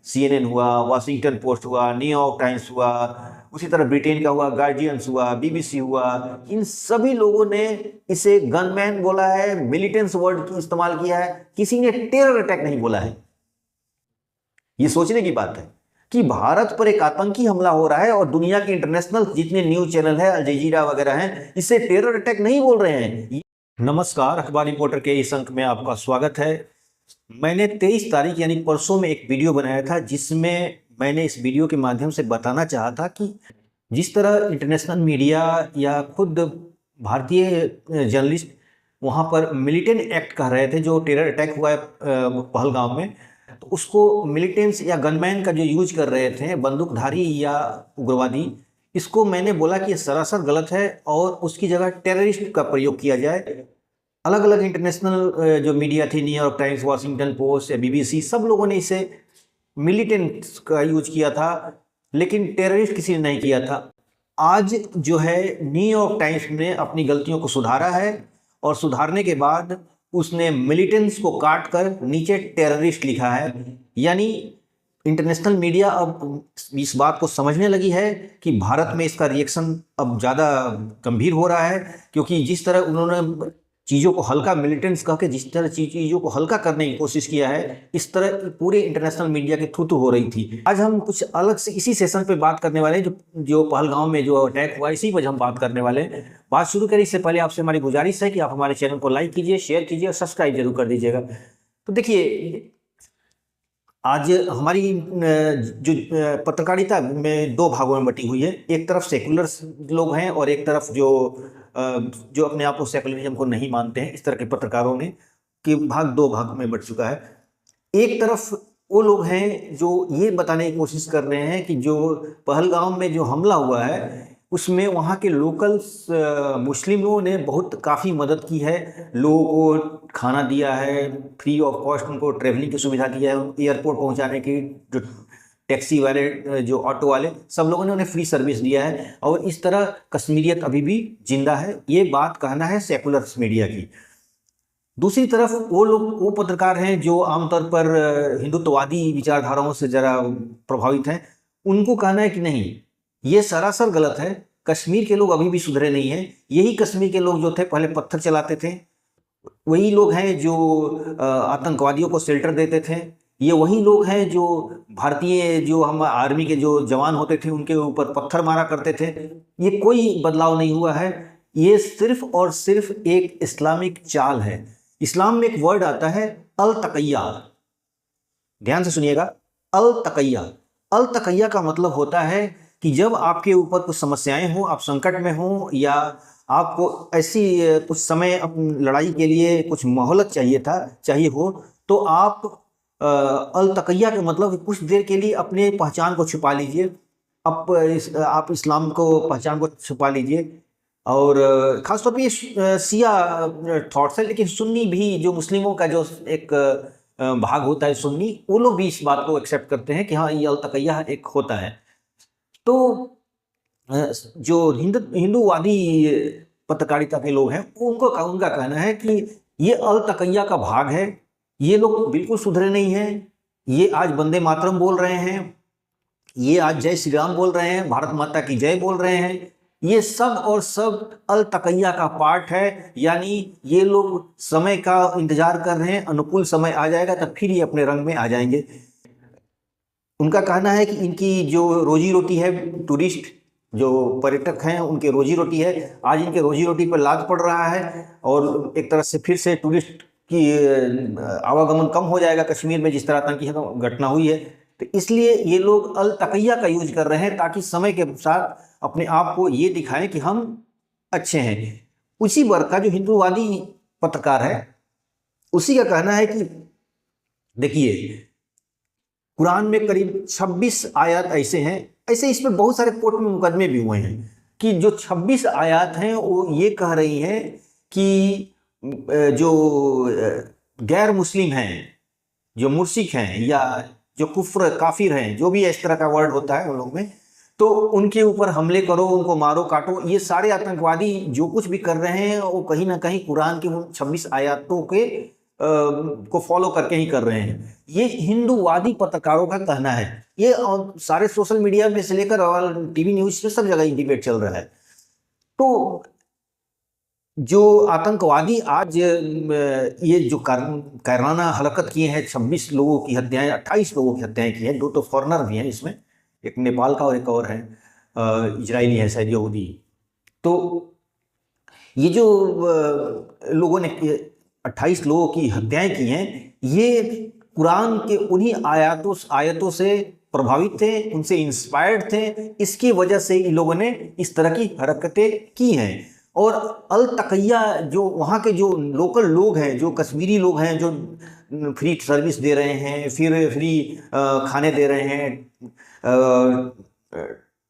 CNN हुआ, Washington post हुआ, New York times हुआ, उसी तरह ब्रिटेन का हुआ गार्जियंस हुआ, BBC हुआ, इन सभी लोगों ने इसे गनमैन बोला है, मिलिटेंट्स वर्ड की इस्तेमाल किया है, किसी ने टेरर अटैक नहीं बोला है। ये सोचने की बात है कि भारत पर एक आतंकी हमला हो रहा है और दुनिया के इंटरनेशनल जितने न्यूज चैनल है, अल जजीरा वगैरह हैं, इसे टेरर अटैक नहीं बोल रहे हैं। नमस्कार, अखबार रिपोर्टर के इस अंक में आपका स्वागत है। मैंने 23 तारीख यानी परसों में एक वीडियो बनाया था, जिसमें मैंने इस वीडियो के माध्यम से बताना चाहा था कि जिस तरह इंटरनेशनल मीडिया या खुद भारतीय जर्नलिस्ट वहाँ पर मिलिटेंट एक्ट कह रहे थे, जो टेरर अटैक हुआ है पहलगाम में, तो उसको मिलिटेंट्स या गनमैन का जो यूज कर रहे थे, बंदूकधारी या उग्रवादी, इसको मैंने बोला कि ये सरासर गलत है और उसकी जगह टेररिस्ट का प्रयोग किया जाए। अलग अलग इंटरनेशनल जो मीडिया थी, न्यूयॉर्क टाइम्स, वाशिंगटन पोस्ट या BBC, सब लोगों ने इसे मिलिटेंट का यूज किया था, लेकिन टेररिस्ट किसी ने नहीं किया था। आज जो है न्यूयॉर्क टाइम्स ने अपनी गलतियों को सुधारा है और सुधारने के बाद उसने मिलिटेंट्स को काट कर नीचे टेररिस्ट लिखा है। यानी इंटरनेशनल मीडिया अब इस बात को समझने लगी है कि भारत में इसका रिएक्शन अब ज़्यादा गंभीर हो रहा है, क्योंकि जिस तरह उन्होंने चीज़ों को हल्का, मिलिटेंट्स कह के जिस तरह चीज़ों को हल्का करने की कोशिश किया है, इस तरह पूरे इंटरनेशनल मीडिया की थू-थू हो रही थी। आज हम कुछ अलग से इसी सेशन पे बात करने वाले हैं, जो पहलगाम में जो अटैक हुआ, इसी पर हम बात करने वाले हैं। बात शुरू करें इससे पहले आपसे हमारी गुजारिश है कि आप हमारे चैनल को लाइक कीजिए, शेयर कीजिए और सब्सक्राइब जरूर कर दीजिएगा। तो देखिए, आज हमारी जो पत्रकारिता में दो भागों में बटी हुई है। एक तरफ सेकुलर लोग हैं और एक तरफ जो अपने आप को सेकुलरिज्म को नहीं मानते हैं, इस तरह के पत्रकारों ने कि दो भाग में बट चुका है। एक तरफ वो लोग हैं जो ये बताने की कोशिश कर रहे हैं कि जो पहलगाम में जो हमला हुआ है, उसमें वहाँ के लोकल्स मुस्लिमों ने काफ़ी मदद की है, लोगों को खाना दिया है, फ्री ऑफ कॉस्ट उनको ट्रेवलिंग की सुविधा दी है, एयरपोर्ट पहुँचाने की, जो टैक्सी वाले, जो ऑटो वाले, सब लोगों ने उन्हें फ्री सर्विस दिया है और इस तरह कश्मीरियत अभी भी जिंदा है। ये बात कहना है सेकुलर मीडिया की। दूसरी तरफ वो पत्रकार हैं जो आमतौर पर हिंदुत्ववादी विचारधाराओं से ज़रा प्रभावित हैं। उनको कहना है कि नहीं, ये सरासर गलत है, कश्मीर के लोग अभी भी सुधरे नहीं हैं। यही कश्मीर के लोग जो थे पहले पत्थर चलाते थे, वही लोग हैं जो आतंकवादियों को शेल्टर देते थे, ये वही लोग हैं जो भारतीय जो हम आर्मी के जो जवान होते थे उनके ऊपर पत्थर मारा करते थे। ये कोई बदलाव नहीं हुआ है, ये सिर्फ और सिर्फ एक इस्लामिक चाल है। इस्लाम में एक वर्ड आता है अल तकैया, ध्यान से सुनिएगा, अल तकैया। अल तकैया का मतलब होता है कि जब आपके ऊपर कुछ समस्याएं हो, आप संकट में हो, या आपको ऐसी कुछ समय अपनी लड़ाई के लिए कुछ मोहलत चाहिए हो, तो आप अल तकैया का मतलब कुछ देर के लिए अपने पहचान को छुपा लीजिए, आप इस्लाम को पहचान को छुपा लीजिए। और ख़ासतौर पे ये शिया थॉट्स है, लेकिन सुन्नी भी, जो मुस्लिमों का जो एक भाग होता है सुन्नी, वो लोग भी इस बात को एक्सेप्ट करते हैं कि हाँ, ये अल तकैया एक होता है। तो जो हिंदूवादी पत्रकारिता के लोग हैं, उनका कहना है कि ये अल तकैया का भाग है, ये लोग बिल्कुल सुधरे नहीं हैं, ये आज वंदे मातरम बोल रहे हैं, ये आज जय श्री राम बोल रहे हैं, भारत माता की जय बोल रहे हैं, ये सब और सब अल तकैया का पार्ट है। यानी ये लोग समय का इंतजार कर रहे हैं, अनुकूल समय आ जाएगा तब फिर ये अपने रंग में आ जाएंगे। उनका कहना है कि इनकी जो रोजी रोटी है, टूरिस्ट जो पर्यटक हैं उनके रोजी रोटी है, आज इनके रोजी रोटी पर लाद पड़ रहा है और एक तरह से फिर से टूरिस्ट की आवागमन कम हो जाएगा कश्मीर में, जिस तरह आतंकी घटना हुई है। तो इसलिए ये लोग अल तकैया का यूज कर रहे हैं ताकि समय के साथ अपने आप को ये दिखाएं कि हम अच्छे हैं। उसी वर्ग का जो हिंदूवादी पत्रकार है, उसी का कहना है कि देखिए, कुरान में करीब 26 आयत ऐसे हैं, ऐसे इस पर बहुत सारे कोर्ट में मुकदमे भी हुए हैं कि जो 26 आयत हैं वो ये कह रही हैं कि जो गैर मुस्लिम हैं, जो मुर्शिक हैं या जो कुफ्र काफिर हैं, जो भी इस तरह का वर्ड होता है उन लोग में, तो उनके ऊपर हमले करो, उनको मारो काटो। ये सारे आतंकवादी जो कुछ भी कर रहे हैं वो कहीं ना कहीं कुरान की उन 26 आयतों के को फॉलो करके ही कर रहे हैं। ये हिंदूवादी पत्रकारों का कहना है। ये सारे सोशल मीडिया में से लेकर और टीवी न्यूज में सब जगह ये डिबेट चल रहा है। तो जो आतंकवादी आज ये जो कायराना हरकत किए हैं, 26 लोगों की हत्याएं, 28 लोगों की हत्याएं की हैं, 2 तो फॉरेनर भी हैं इसमें, एक नेपाल का और एक और है इजरायली है शायद, यहूदी। तो ये जो लोगों ने 28 लोगों की हत्याएं की हैं, ये कुरान के उन्हीं आयतों से प्रभावित थे, उनसे इंस्पायर्ड थे। इसकी वजह से इन लोगों ने इस तरह की हरकतें की हैं। और अल तकैया जो वहाँ के जो लोकल लोग हैं, जो कश्मीरी लोग हैं, जो फ्री सर्विस दे रहे हैं, फिर फ्री खाने दे रहे हैं,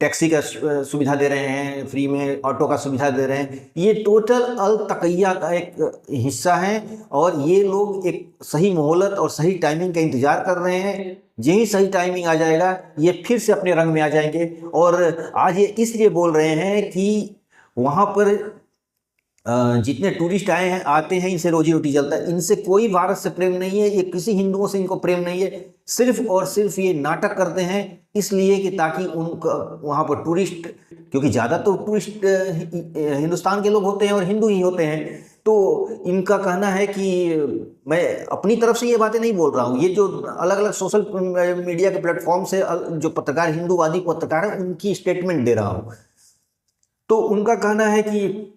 टैक्सी का सुविधा दे रहे हैं, फ्री में ऑटो का सुविधा दे रहे हैं, ये टोटल अल तकैया का एक हिस्सा है। और ये लोग एक सही मोहलत और सही टाइमिंग का इंतजार कर रहे हैं। यही सही टाइमिंग आ जाएगा, ये फिर से अपने रंग में आ जाएंगे। और आज ये इसलिए बोल रहे हैं कि वहाँ पर जितने टूरिस्ट आते हैं, इनसे रोजी रोटी चलता है, इनसे कोई भारत से प्रेम नहीं है, ये किसी हिंदुओं से इनको प्रेम नहीं है। सिर्फ और सिर्फ ये नाटक करते हैं इसलिए कि ताकि उनका वहाँ पर टूरिस्ट, क्योंकि ज़्यादा तो टूरिस्ट हिंदुस्तान के लोग होते हैं और हिंदू ही होते हैं। तो इनका कहना है कि मैं अपनी तरफ से ये बातें नहीं बोल रहा हूँ, ये जो अलग अलग सोशल मीडिया के प्लेटफॉर्म से जो पत्रकार, हिंदूवादी पत्रकार हैं, उनकी स्टेटमेंट दे रहा हूँ। तो उनका कहना है कि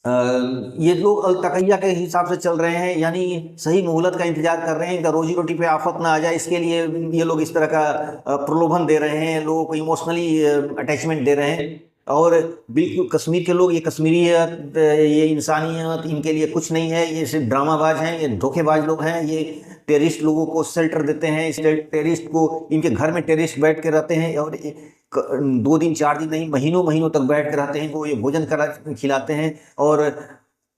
ये लोग अल तकैया के हिसाब से चल रहे हैं, यानी सही मोहलत का इंतजार कर रहे हैं, इनका रोजी रोटी पे आफत ना आ जाए, इसके लिए ये लोग इस तरह का प्रलोभन दे रहे हैं, लोगों को इमोशनली अटैचमेंट दे रहे हैं। और बिल्कुल कश्मीर के लोग, ये कश्मीरियत, ये इंसानियत इनके लिए कुछ नहीं है, ये सिर्फ ड्रामाबाज हैं, ये धोखेबाज लोग हैं, ये टेररिस्ट लोगों को शेल्टर देते हैं, इस टेररिस्ट को, इनके घर में टेररिस्ट बैठ के रहते हैं और 2 दिन 4 दिन नहीं, महीनों महीनों तक बैठ कर रहते हैं, वो ये भोजन करा खिलाते हैं। और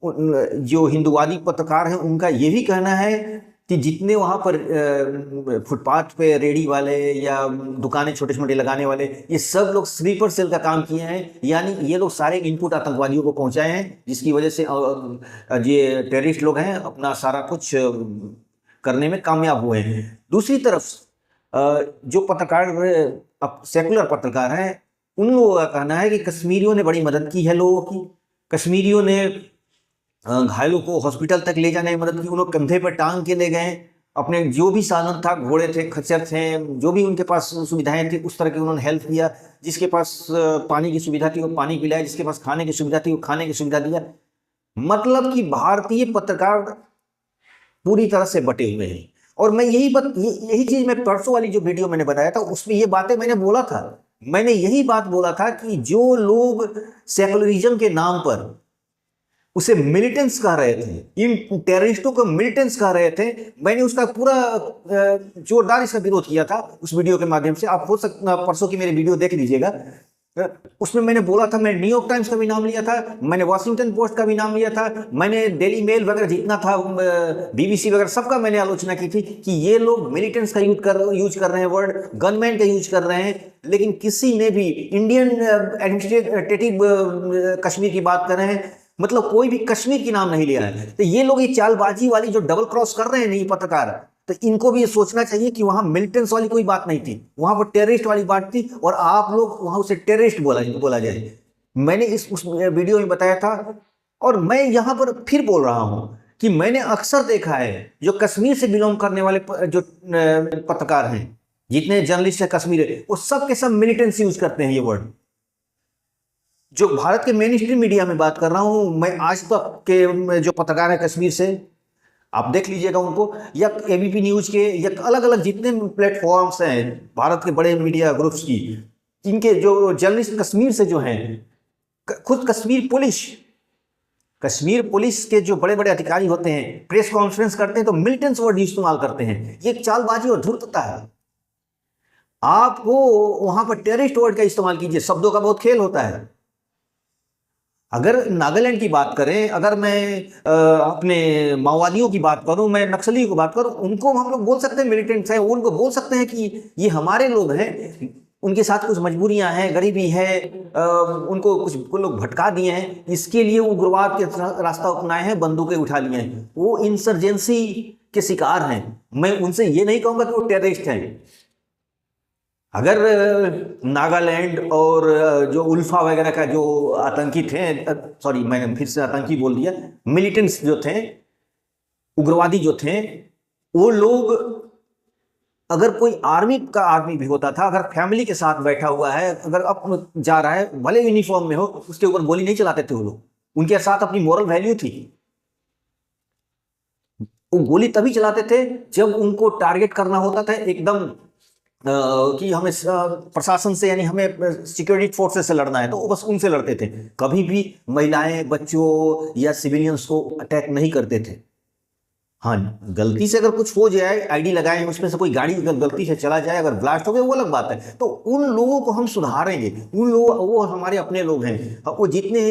जो हिंदूवादी पत्रकार हैं, उनका ये भी कहना है कि जितने वहाँ पर फुटपाथ पे रेडी वाले या दुकानें छोटे छोटे लगाने वाले, ये सब लोग स्लीपर सेल का काम किए हैं, यानी ये लोग सारे इनपुट आतंकवादियों को पहुँचाए हैं, जिसकी वजह से ये टेररिस्ट लोग हैं अपना सारा कुछ करने में कामयाब हुए हैं। दूसरी तरफ जो पत्रकार, सेकुलर पत्रकार हैं, उन लोगों का कहना है कि कश्मीरियों ने बड़ी मदद की है लोगों की, कश्मीरियों ने घायलों को हॉस्पिटल तक ले जाने में मदद की, उन्होंने कंधे पर टांग के ले गए, अपने जो भी साधन था, घोड़े थे, खच्चर थे, जो भी उनके पास सुविधाएं थी, उस तरह की उन्होंने हेल्प किया। जिसके पास पानी की सुविधा थी वो पानी पिलाया, जिसके पास खाने की सुविधा थी वो खाने की सुविधा दिया। मतलब कि भारतीय पत्रकार पूरी तरह से बटे हुए हैं। और मैं यही चीज मैं परसों वाली जो वीडियो मैंने बताया था, उसमें ये बातें मैंने बोला था। मैंने यही बात बोला था कि जो लोग सेकुलरिज्म के नाम पर उसे मिलिटेंट्स कह रहे थे, इन टेररिस्टों को मिलिटेंट्स कह रहे थे, मैंने उसका पूरा जोरदार इसका विरोध किया था उस वीडियो के माध्यम से। आप हो सकता परसों की मेरी वीडियो देख लीजिएगा, उसमें मैंने बोला था, मैंने न्यूयॉर्क टाइम्स का भी नाम लिया था, मैंने वॉशिंगटन पोस्ट का भी नाम लिया था, मैंने डेली मेल वगैरह जितना था, BBC वगैरह सबका मैंने आलोचना की थी कि ये लोग मिलिटेंट्स का यूज कर रहे हैं वर्ड, गनमैन का यूज कर रहे हैं। लेकिन किसी ने भी इंडियन एडमिनिस्ट्रेटिव कश्मीर की बात कर रहे हैं, मतलब कोई भी कश्मीर की नाम नहीं लिया है। तो ये लोग ये चालबाजी वाली जो डबल क्रॉस कर रहे हैं नहीं पत्रकार, तो इनको भी ये सोचना चाहिए कि वहां मिलिटेंट्स वाली कोई बात नहीं थी, वहां पर टेररिस्ट वाली बात थी, और आप लोग वहां उसे टेररिस्ट बोला जाए। मैंने उस वीडियो में बताया था, और मैं यहां पर फिर बोल रहा हूं कि मैंने अक्सर देखा है जो कश्मीर से बिलोंग करने वाले जो पत्रकार हैं, जितने जर्नलिस्ट है कश्मीर है, वो सब के सब मिलिटेंट्स यूज करते हैं ये वर्ड। जो भारत के मेन स्ट्रीम मीडिया में बात कर रहा हूं मैं, आज तक के जो पत्रकार है कश्मीर से, आप देख लीजिएगा उनको, या ABP न्यूज के, या अलग अलग जितने प्लेटफॉर्म्स हैं भारत के बड़े मीडिया ग्रुप्स की, इनके जो जर्नलिस्ट कश्मीर से जो हैं, खुद कश्मीर पुलिस के जो बड़े बड़े अधिकारी होते हैं, प्रेस कॉन्फ्रेंस करते हैं तो मिलिटेंट्स वर्ड इस्तेमाल करते हैं। ये एक चालबाजी और धूर्तता है। आपको वहां पर टेररिस्ट वर्ड का इस्तेमाल कीजिए, शब्दों का बहुत खेल होता है। अगर नागालैंड की बात करें, अगर मैं अपने माओवादियों की बात करूं, मैं नक्सलियों की बात करूं, उनको हम लोग बोल सकते हैं मिलिटेंट्स हैं, उनको बोल सकते हैं कि ये हमारे लोग हैं। उनके साथ कुछ मजबूरियां हैं, गरीबी है, उनको कुछ लोग भटका दिए हैं, इसके लिए वो उग्रवाद के रास्ता अपनाए हैं, बंदूकें उठा लिए हैं, वो इंसर्जेंसी के शिकार हैं। मैं उनसे ये नहीं कहूँगा कि वो टेररिस्ट हैं। अगर नागालैंड और जो उल्फा वगैरह का जो आतंकी थे, सॉरी मैंने फिर से आतंकी बोल दिया, मिलिटेंट्स जो थे, उग्रवादी जो थे, वो लोग, अगर कोई आर्मी का आदमी भी होता था, अगर फैमिली के साथ बैठा हुआ है, अगर अब जा रहा है, भले यूनिफॉर्म में हो, उसके ऊपर गोली नहीं चलाते थे वो लोग। उनके साथ अपनी मॉरल वैल्यू थी। वो गोली तभी चलाते थे जब उनको टारगेट करना होता था एकदम कि हमें प्रशासन से, यानी हमें सिक्योरिटी फोर्सेस से लड़ना है, तो वो बस उनसे लड़ते थे। कभी भी महिलाएं, बच्चों या सिविलियंस को अटैक नहीं करते थे। हाँ, गलती से अगर कुछ हो जाए, आईडी लगाए, उसमें से कोई गाड़ी गलती से चला जाए, अगर ब्लास्ट हो गया, वो अलग बात है, तो उन लोगों को हम सुधारेंगे। उन लोग, वो हमारे अपने लोग हैं। वो जितने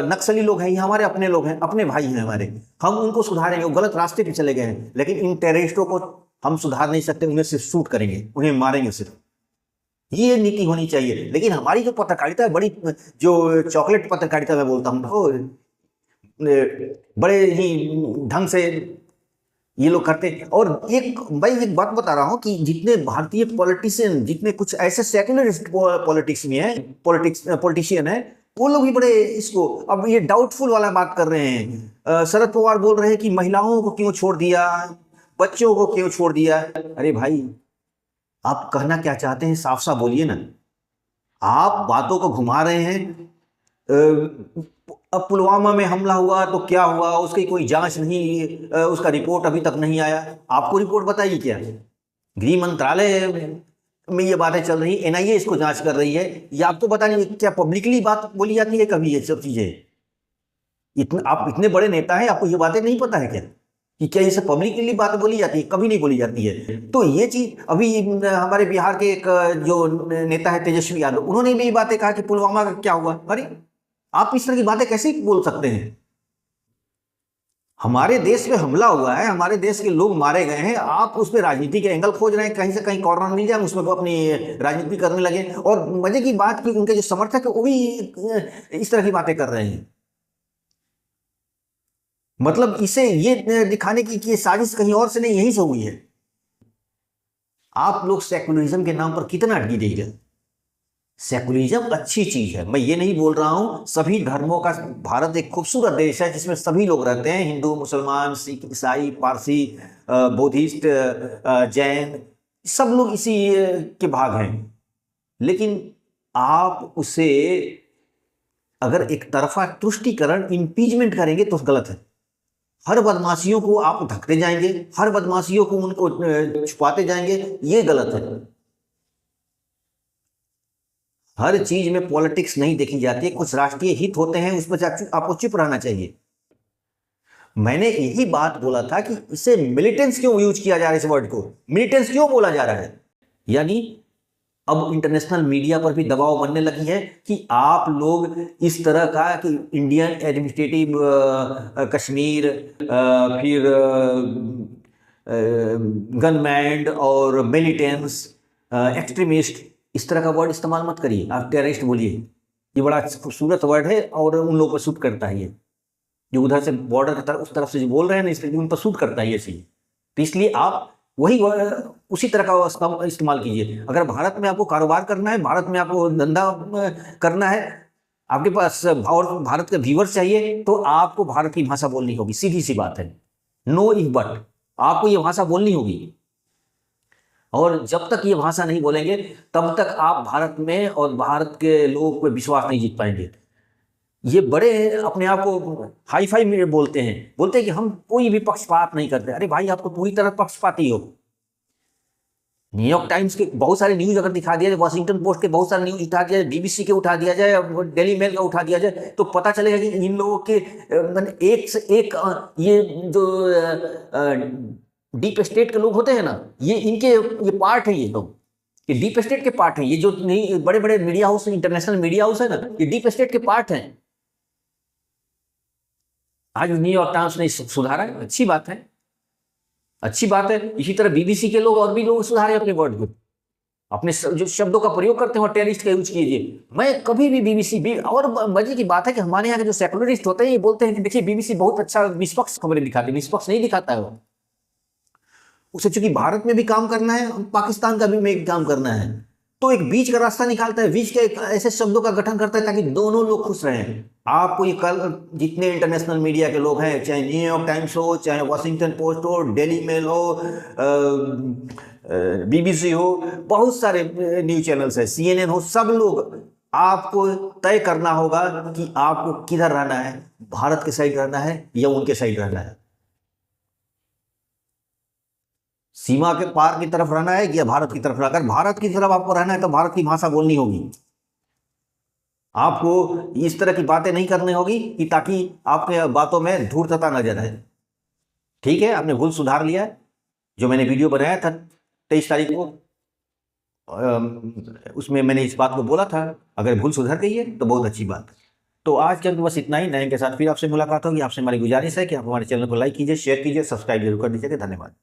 नक्सली लोग हैं, ये हमारे अपने लोग हैं, अपने भाई हैं हमारे, हम उनको सुधारेंगे। वो गलत रास्ते पे चले गए हैं, लेकिन इन टेररिस्टों को हम सुधार नहीं सकते, उन्हें सिर्फ शूट करेंगे, उन्हें मारेंगे सिर्फ। ये नीति होनी चाहिए। लेकिन हमारी जो पत्रकारिता है, बड़ी जो चॉकलेट पत्रकारिता मैं बोलता हूँ, बड़े ही ढंग से ये लोग करते हैं। और भाई एक बात बता रहा हूं कि जितने भारतीय पॉलिटिशियन, जितने कुछ ऐसे सेक्युलरिस्ट पॉलिटिक्स में है, पॉलिटिशियन है, वो लोग भी बड़े इसको अब ये डाउटफुल वाला बात कर रहे हैं। शरद पवार बोल रहे हैं कि महिलाओं को क्यों छोड़ दिया, बच्चों को क्यों छोड़ दिया। अरे भाई, आप कहना क्या चाहते हैं, साफ साफ बोलिए ना। आप बातों को घुमा रहे हैं। अब पुलवामा में हमला हुआ तो क्या हुआ, उसकी कोई जांच नहीं, उसका रिपोर्ट अभी तक नहीं आया। आपको रिपोर्ट बताइए क्या? गृह मंत्रालय में ये बातें चल रही, एनआईए इसको जांच कर रही है। ये आपको पता नहीं क्या पब्लिकली बात बोली जाती है कभी? ये सब चीजें, इतना आप इतने बड़े नेता हैं, आपको ये बातें नहीं पता है क्या कि क्या ये सब पब्लिकली बात बोली जाती है? कभी नहीं बोली जाती है। तो ये चीज अभी हमारे बिहार के एक जो नेता है तेजस्वी यादव, उन्होंने भी ये बातें कहा कि पुलवामा का क्या हुआ। अरे, आप इस तरह की बातें कैसे बोल सकते हैं? हमारे देश में हमला हुआ है, हमारे देश के लोग मारे गए हैं, आप उस पर राजनीति के एंगल खोज रहे हैं, कहीं से कहीं कॉर्नर मिल जाए उसमें को अपनी राजनीति करने लगे। और मजे की बात कि उनके जो समर्थक है वो भी इस तरह की बातें कर रहे हैं। मतलब इसे ये दिखाने की कि साजिश कहीं और से नहीं, यहीं से हुई है। आप लोग सेकुलरिज्म के नाम पर कितना गिरेगा। सेकुलरिज्म अच्छी चीज है, मैं ये नहीं बोल रहा हूं। सभी धर्मों का भारत एक खूबसूरत देश है जिसमें सभी लोग रहते हैं, हिंदू, मुसलमान, सिख, ईसाई, पारसी, बुद्धिस्ट, जैन, सब लोग इसी के भाग हैं। लेकिन आप उसे अगर एक तरफा तुष्टीकरण, इम्पीचमेंट करेंगे तो गलत है। हर बदमाशियों को आप ढकते जाएंगे, हर बदमाशियों को उनको छुपाते जाएंगे, ये गलत है। हर चीज में पॉलिटिक्स नहीं देखी जाती है, कुछ राष्ट्रीय हित होते हैं, उसमें आपको चुप रहना चाहिए। मैंने यही बात बोला था कि इसे मिलिटेंट्स क्यों यूज किया जा रहा है, इस वर्ड को मिलिटेंट्स क्यों बोला जा रहा है। यानी अब इंटरनेशनल मीडिया पर भी दबाव बनने लगी है कि आप लोग इस तरह का कि इंडियन एडमिनिस्ट्रेटिव कश्मीर, फिर गनमैन और मिलिटेंट्स, एक्सट्रीमिस्ट, इस तरह का वर्ड इस्तेमाल मत करिए। आप टेररिस्ट बोलिए, ये बड़ा खूबसूरत वर्ड है और उन लोगों पर सूट करता है। ये जो उधर से बॉर्डर की तरफ, उस तरफ से जो बोल रहे हैं ना, इसलिए उन पर सूट करता है ये चीज। तो इसलिए आप वही उसी तरह का इस्तेमाल कीजिए। अगर भारत में आपको कारोबार करना है, भारत में आपको धंधा करना है, आपके पास और भारत के व्यूअर्स चाहिए, तो आपको भारत की भाषा बोलनी होगी। सीधी सी बात है, नो इफ बट, आपको ये भाषा बोलनी होगी। और जब तक ये भाषा नहीं बोलेंगे तब तक आप भारत में और भारत के लोगों पर विश्वास नहीं जीत पाएंगे। ये बड़े अपने आप को हाई फाई में बोलते हैं कि हम कोई भी पक्षपात नहीं करते। अरे भाई, आप तो पूरी तरह पक्षपाती हो। न्यूयॉर्क टाइम्स के बहुत सारे न्यूज अगर दिखा दिया जाए, वॉशिंगटन पोस्ट के बहुत सारे न्यूज उठा दिया जाए, बीबीसी के उठा दिया जाए, डेली मेल का उठा दिया जाए, तो पता चलेगा कि इन लोगों के एक से एक ये जो डीप स्टेट के लोग होते हैं ना, ये इनके ये पार्ट है। ये लोग ये डीप स्टेट के पार्ट हैं। ये जो बड़े बड़े media house, international media house है ना, ये डीप स्टेट के पार्ट हैं। आज न्यूयॉर्क टाइम्स ने सुधारा है, अच्छी बात है, अच्छी बात है। इसी तरह बीबीसी के लोग और भी लोग सुधारे अपने वर्ड को। अपने जो शब्दों का प्रयोग करते हैं और टेररिस्ट का यूज कीजिए। मैं कभी भी बीबीसी और मजे की बात है कि हमारे यहाँ के जो सेकुलरिस्ट होते हैं ये बोलते हैं कि देखिए बीबीसी बहुत अच्छा निष्पक्ष खबरें दिखाती है। निष्पक्ष नहीं दिखाता है वो, उसे चूंकि भारत में भी काम करना है, पाकिस्तान का भी में काम करना है, तो एक बीच का रास्ता निकालता है, बीच के ऐसे शब्दों का गठन करता है ताकि दोनों लोग खुश रहें। आपको ये कल जितने इंटरनेशनल मीडिया के लोग हैं, चाहे न्यूयॉर्क टाइम्स हो, चाहे वॉशिंगटन पोस्ट हो, डेली मेल हो, बीबीसी हो, बहुत सारे न्यूज चैनल्स है, CNN हो, सब लोग, आपको तय करना होगा कि आपको किधर रहना है, भारत के साइड रहना है या उनके साइड रहना है, सीमा के पार की तरफ रहना है या भारत की तरफ रहना। अगर भारत की तरफ आपको रहना है तो भारत की भाषा बोलनी होगी, आपको इस तरह की बातें नहीं करनी होगी कि ताकि आपके बातों में धूर्तता नजर आए। ठीक है, आपने भूल सुधार लिया है। जो मैंने वीडियो बनाया था 23 तारीख को, उसमें मैंने इस बात को बोला था, अगर भूल सुधर गई है तो बहुत अच्छी बात है। तो आज के अंक बस इतना ही। नए के साथ फिर आपसे मुलाकात होगी। आपसे हमारी गुजारिश है कि आप हमारे चैनल को लाइक कीजिए, शेयर कीजिए, सब्सक्राइब जरूर कर दीजिएगा। धन्यवाद।